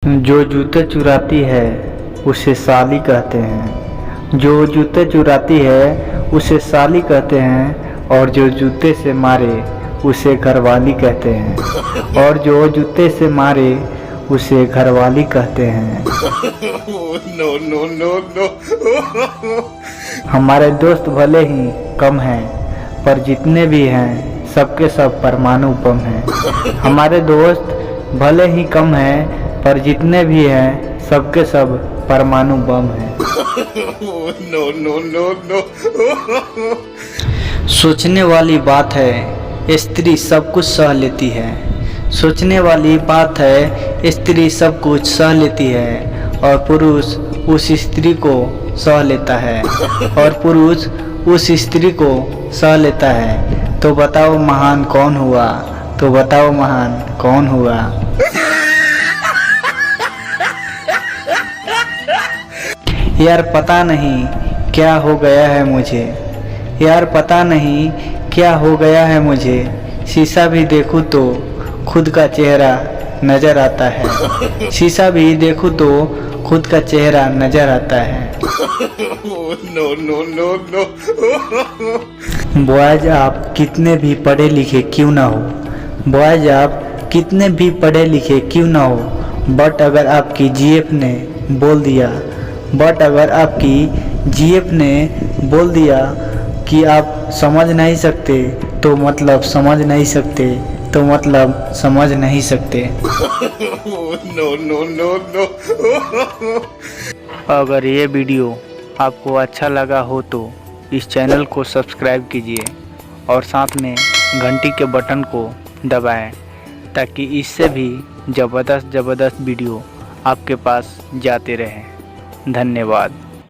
जो जूते चुराती है उसे साली कहते हैं। जो जूते चुराती है उसे साली कहते हैं। और जो जूते से मारे उसे घरवाली कहते हैं। और जो जूते से मारे उसे घरवाली कहते हैं। No no no no. हमारे दोस्त भले ही कम हैं, पर जितने भी हैं सबके सब परमाणु बम हैं। हमारे दोस्त भले ही कम हैं, पर जितने भी हैं सबके सब परमाणु बम हैं। No no no no. सोचने वाली बात है, स्त्री सब कुछ सह लेती है। सोचने वाली बात है, स्त्री सब कुछ सह लेती है और पुरुष उस स्त्री को सह लेता है। और पुरुष उस स्त्री को सह लेता है। तो बताओ महान कौन हुआ? तो बताओ महान कौन हुआ? यार पता नहीं क्या हो गया है मुझे। यार पता नहीं क्या हो गया है मुझे। शीशा भी देखूं तो खुद का चेहरा नजर आता है। शीशा भी देखूं तो खुद का चेहरा नजर आता है। No no no no. Boys आप कितने भी पढ़े लिखे क्यों ना हो, बॉयज आप कितने भी पढ़े लिखे क्यों ना हो, बट अगर आपकी जीएफ ने बोल दिया कि आप समझ नहीं सकते तो मतलब समझ नहीं सकते, तो मतलब समझ नहीं सकते। No no no no. अगर ये वीडियो आपको अच्छा लगा हो तो इस चैनल को सब्सक्राइब कीजिए और साथ में घंटी के बटन को दबाएं, ताकि इससे भी ज़बरदस्त वीडियो आपके पास जाते रहें। धन्यवाद।